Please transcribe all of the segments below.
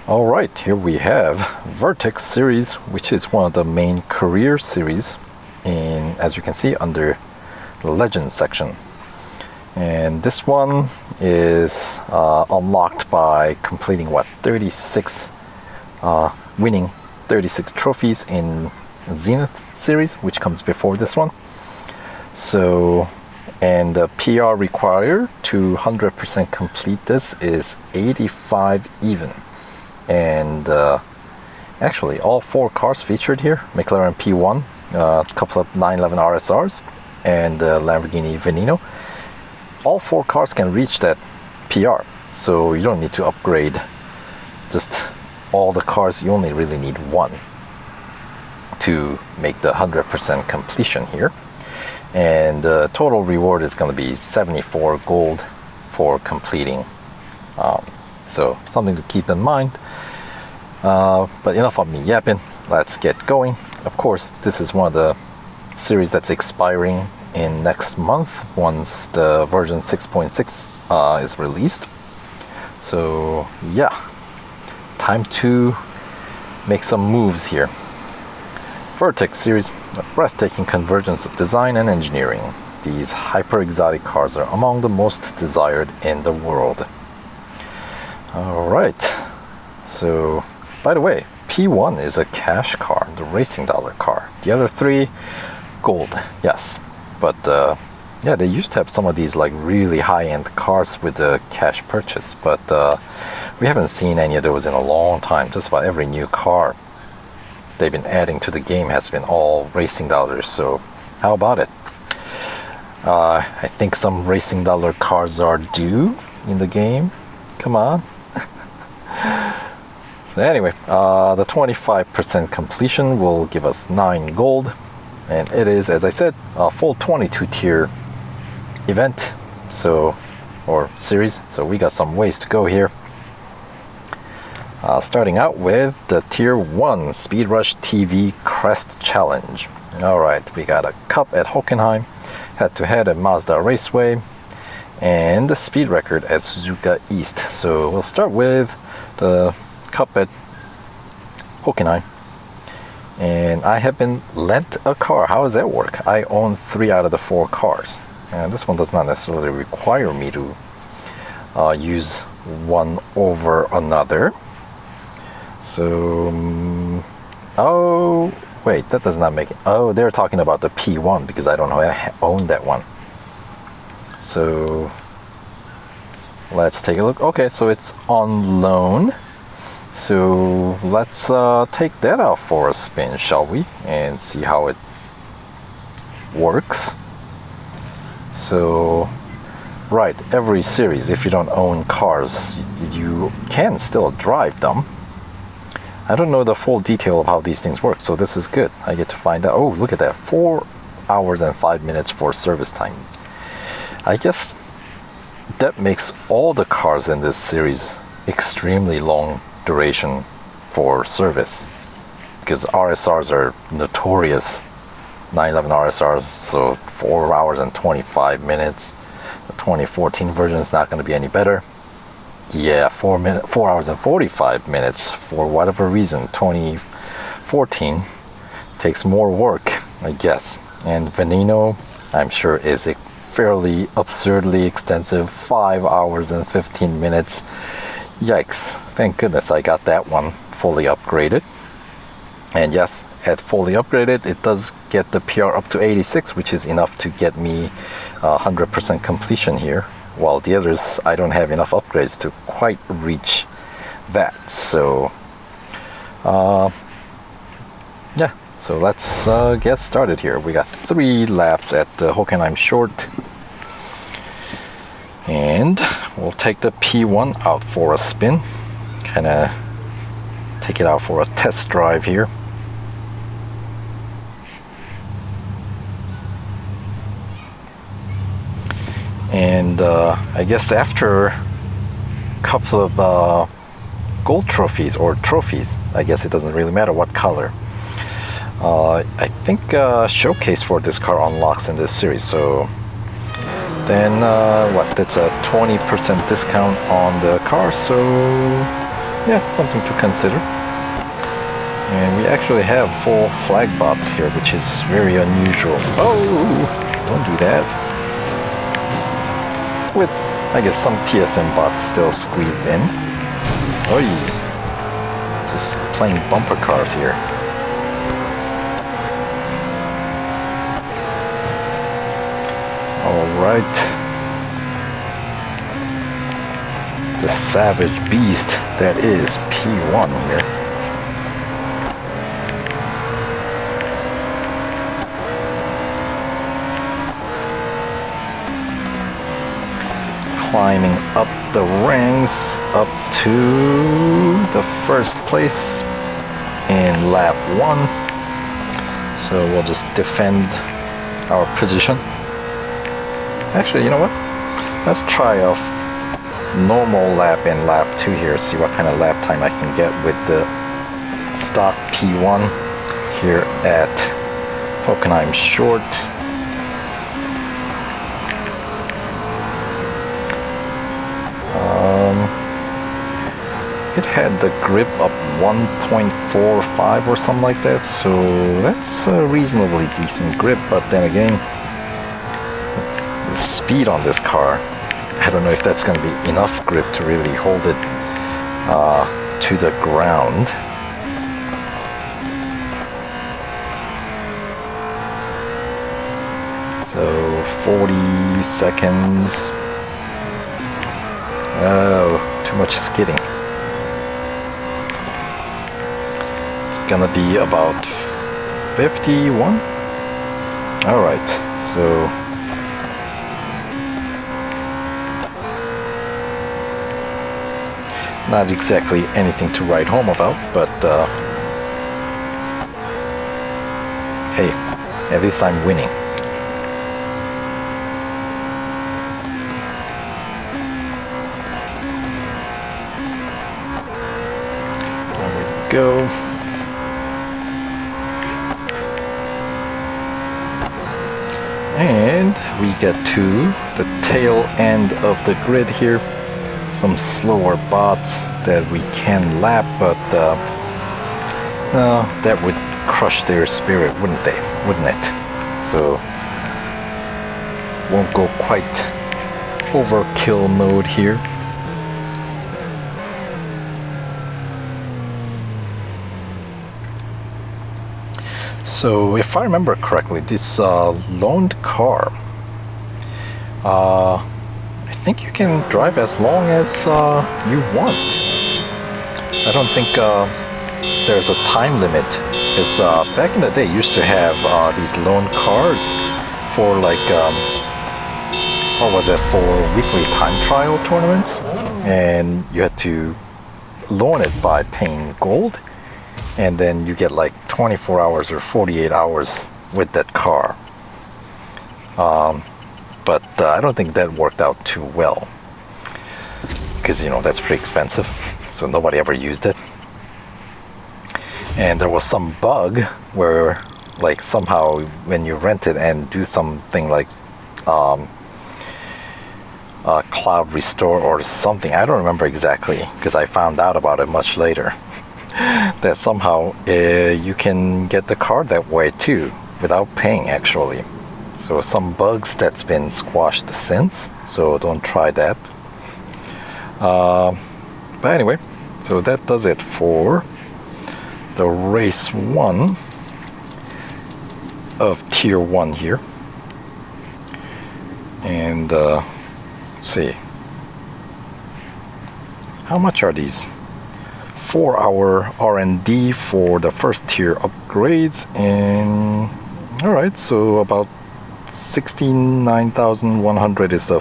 Alright, here we have Vertex series, which is one of the main career series in, as you can see, under the Legends section. And this one is unlocked by completing 36 winning 36 trophies in Zenith series, which comes before this one. So, and the PR required to 100% complete this is 85 even. And actually all 4 cars featured here: McLaren P1, a couple of 911 RSRs, and Lamborghini Veneno. All 4 cars can reach that PR, so you don't need to upgrade just all the cars. You only really need 1 to make the 100% completion here. And the total reward is going to be 74 gold for completing. So something to keep in mind. But enough of me yapping, let's get going. Of course, this is one of the series that's expiring in next month once the version 6.6 is released. So yeah, time to make some moves here. Vertex series, a breathtaking convergence of design and engineering. These hyper exotic cars are among the most desired in the world. Alright, so by the way, P1 is a cash car, the racing dollar car. The other 3, gold, yes. But yeah, they used to have some of these like really high-end cars with the cash purchase, but we haven't seen any of those in a long time. Just about every new car they've been adding to the game has been all racing dollars, so how about it? I think some racing dollar cars are due in the game. Come on. So anyway, the 25% completion will give us 9 gold, and it is, as I said, a full 22 tier event, so, or series, so we got some ways to go here. Starting out with the tier 1 Speedrush TV Crest Challenge. Alright, we got a cup at Hockenheim, head to head at Mazda Raceway, and the speed record at Suzuka East. So we'll start with the cup at Hockenheim. And I have been lent a car. How does that work? I own 3 out of the 4 cars. And this one does not necessarily require me to use one over another. So, oh, wait, that does not make it. Oh, they're talking about the P1 because I don't know, I own that one. So, let's take a look. Okay, so it's on loan. So, let's take that out for a spin, shall we? And see how it works. So, right, every series, if you don't own cars, you can still drive them. I don't know the full detail of how these things work, so this is good. I get to find out. Oh, look at that, 4 hours and 5 minutes for service time. I guess that makes all the cars in this series extremely long duration for service, because RSRs are notorious. 911 RSRs, so 4 hours and 25 minutes. The 2014 version is not going to be any better. Yeah, 4 hours and 45 minutes. For whatever reason, 2014 takes more work, I guess. And Veneno, I'm sure, is a fairly absurdly extensive 5 hours and 15 minutes. Yikes. Thank goodness I got that one fully upgraded. And yes, at fully upgraded, it does get the PR up to 86, which is enough to get me 100% completion here. While the others, I don't have enough upgrades to quite reach that. So, yeah. So let's get started here. We got 3 laps at the Hockenheim Short. And we'll take the P1 out for a spin. Kind of take it out for a test drive here. And I guess after a couple of gold trophies, or trophies, I guess it doesn't really matter what color, I think showcase for this car unlocks in this series. So then what, that's a 20% discount on the car, so yeah, something to consider. And we actually have 4 flag bots here, which is very unusual. Oh, don't do that. With, I guess, some TSM bots still squeezed in. Oi, just playing bumper cars here. Alright. The savage beast that is P1 here. Climbing up the ranks up to the first place in lap 1. So we'll just defend our position. Actually, you know what? Let's try a normal lap in lap 2 here, see what kind of lap time I can get with the stock P1 here at Hockenheim Short. It had the grip up 1.45 or something like that, so that's a reasonably decent grip. But then again, the speed on this car, I don't know if that's going to be enough grip to really hold it to the ground. So 40 seconds. Oh, too much skidding. It's gonna be about 51. All right, so not exactly anything to write home about, but hey, at least I'm winning. There we go. And we get to the tail end of the grid here. Some slower bots that we can lap, but that would crush their spirit, wouldn't it? So won't go quite overkill mode here. So if I remember correctly, this loaned car, I think you can drive as long as you want. I don't think there's a time limit, because back in the day, you used to have these loaned cars for like, what was it, for weekly time trial tournaments, and you had to loan it by paying gold, and then you get like 24 hours or 48 hours with that car. But I don't think that worked out too well, because you know that's pretty expensive, so nobody ever used it. And there was some bug where, like, somehow when you rent it and do something like cloud restore or something, I don't remember exactly, because I found out about it much later, that somehow you can get the car that way too without paying, actually. So some bugs that's been squashed since, so don't try that. But anyway, so that does it for the race 1 of tier 1 here. And let's see, how much are these? 4-hour R&D for the first tier upgrades, and alright, so about 69,100 is the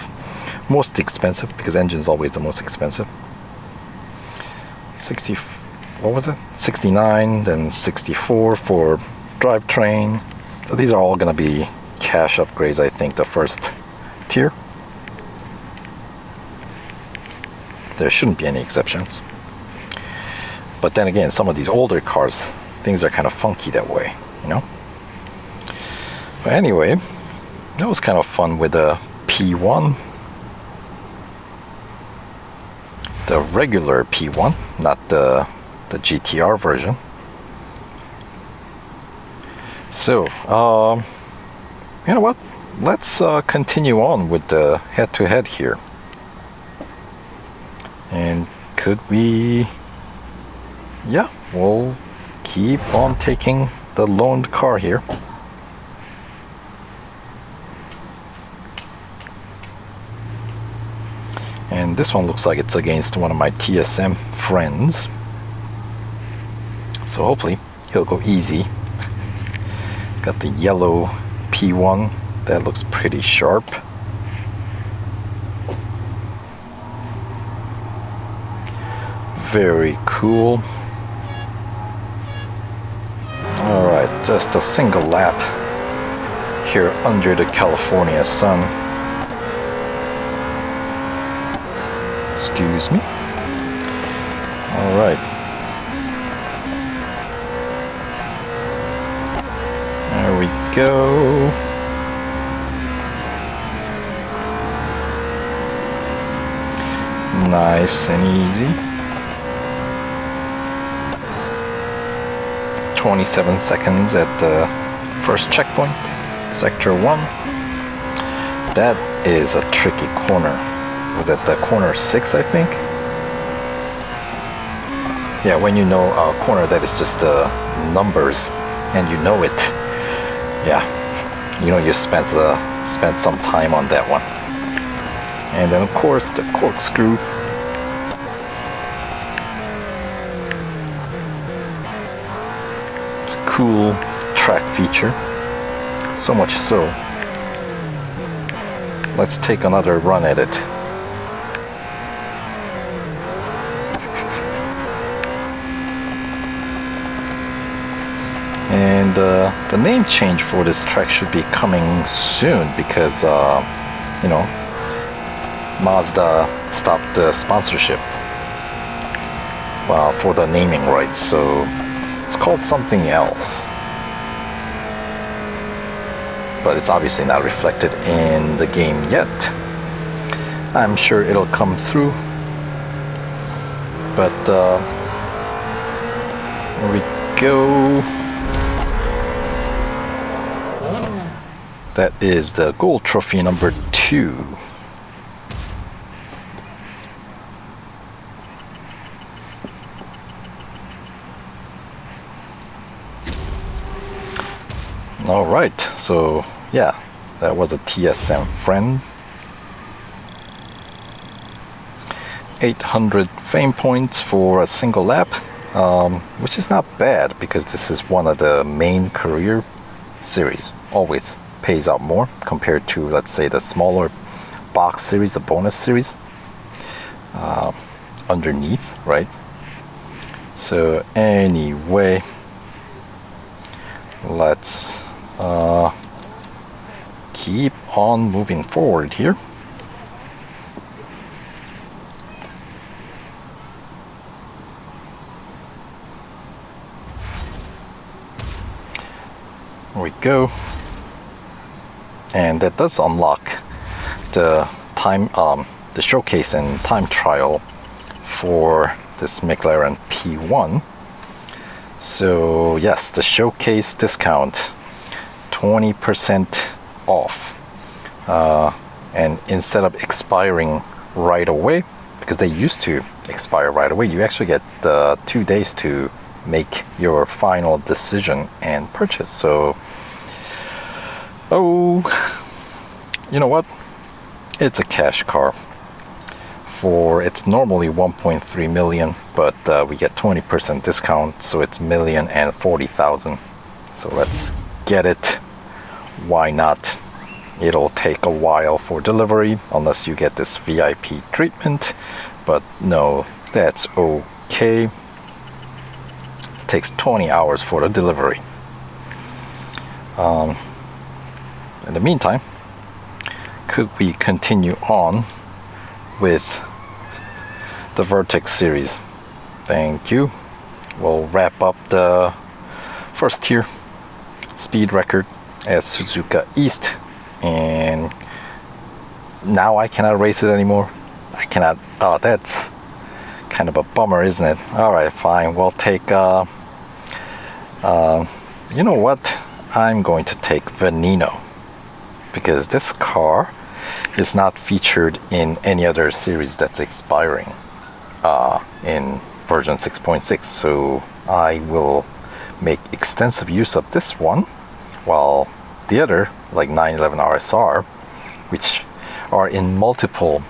most expensive, because engine's always the most expensive. 60, what was it? 69, then 64 for drivetrain. So these are all going to be cash upgrades, I think, the first tier. There shouldn't be any exceptions. But then again, some of these older cars, things are kind of funky that way, you know? But anyway, that was kind of fun with the P1. the regular P1, not the GTR version. So, you know what? Let's continue on with the head-to-head here. And could we... Yeah, we'll keep on taking the loaned car here. And this one looks like it's against one of my TSM friends. So hopefully he'll go easy. It's got the yellow P1 that looks pretty sharp. Very cool. Alright, just a single lap here under the California sun. Excuse me. Alright. There we go. Nice and easy. 27 seconds at the first checkpoint, sector 1. That is a tricky corner. Was that the corner 6, I think? Yeah, when you know a corner that is just numbers and you know it, yeah, you know you spent some time on that one. And then of course the corkscrew. It's a cool track feature. So much so. Let's take another run at it. And the name change for this track should be coming soon because, you know, Mazda stopped the sponsorship for the naming rights, so it's called something else. But it's obviously not reflected in the game yet. I'm sure it'll come through. But here we go. That is the gold trophy number 2. Alright, so yeah, that was a TSM friend. 800 fame points for a single lap, which is not bad because this is one of the main career series. Always pays out more compared to, let's say, the smaller box series, the bonus series underneath, right? So anyway, let's keep on moving forward here. There we go. And that does unlock the time, the showcase and time trial for this McLaren P1. So yes, the showcase discount, 20% off. And instead of expiring right away, because they used to expire right away, you actually get 2 days to make your final decision and purchase. So, oh, you know what? It's a cash car. It's normally 1.3 million, but we get 20% discount, so it's 1,040,000. So let's get it. Why not? It'll take a while for delivery unless you get this VIP treatment, but no, that's okay. It takes 20 hours for the delivery. In the meantime, could we continue on with the Vertex series? Thank you. We'll wrap up the first tier speed record at Suzuka East, and now I cannot race it anymore. I cannot. Oh, that's kind of a bummer, isn't it? Alright, fine. We'll take, you know what? I'm going to take Veneno, because this car is not featured in any other series that's expiring in version 6.6. So I will make extensive use of this one, while the other, like 911 RSR, which are in multiple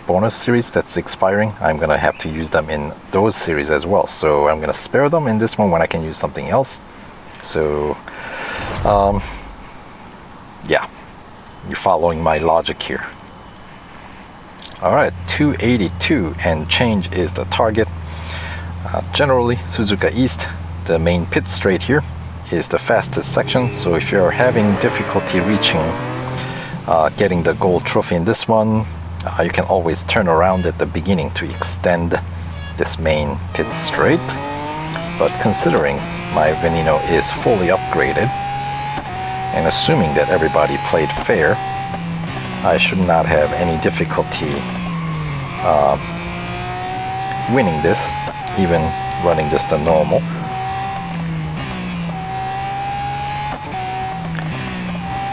bonus series that's expiring, I'm gonna have to use them in those series as well. So I'm gonna spare them in this one when I can use something else. So yeah, you're following my logic here. Alright, 282 and change is the target. Generally, Suzuka East, the main pit straight here, is the fastest section. So if you're having difficulty reaching getting the gold trophy in this one, you can always turn around at the beginning to extend this main pit straight. But considering my Veneno is fully upgraded, and assuming that everybody played fair, I should not have any difficulty winning this, even running just a normal.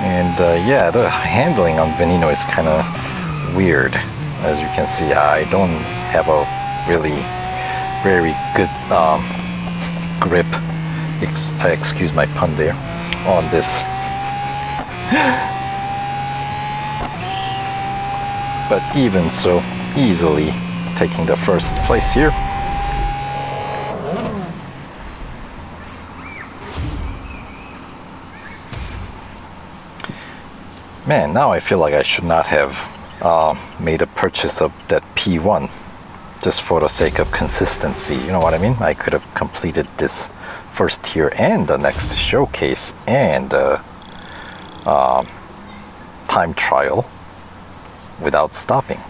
And yeah, the handling on Veneno is kind of weird. As you can see, I don't have a really very good grip, excuse my pun there, on this. But even so, easily taking the first place here. Man, now I feel like I should not have made a purchase of that P1 just for the sake of consistency. You know what I mean? I could have completed this first tier and the next showcase and time trial without stopping.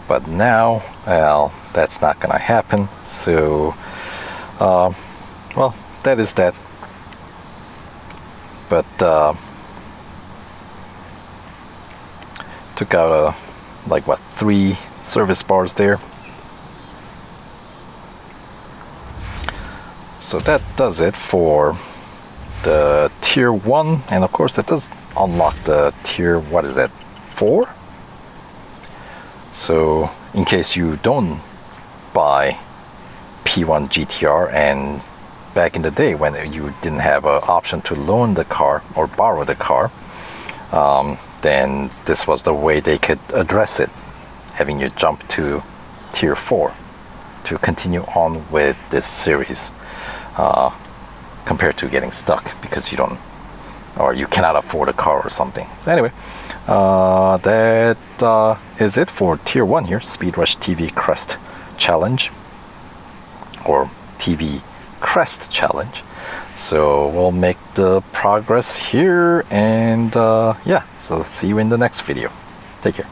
But now, well, that's not gonna happen. So, well, that is that. But took out like what, 3 service bars there. So that does it for the tier 1, and of course that does unlock the tier, what is that, 4? So in case you don't buy P1 GTR, and back in the day when you didn't have an option to loan the car or borrow the car, then this was the way they could address it, having you jump to tier 4 to continue on with this series, compared to getting stuck because you don't, or you cannot afford a car or something. So anyway, that is it for tier 1 here, Speedrush TV Crest Challenge, or TV Crest Challenge. So we'll make the progress here, and yeah, so see you in the next video. Take care.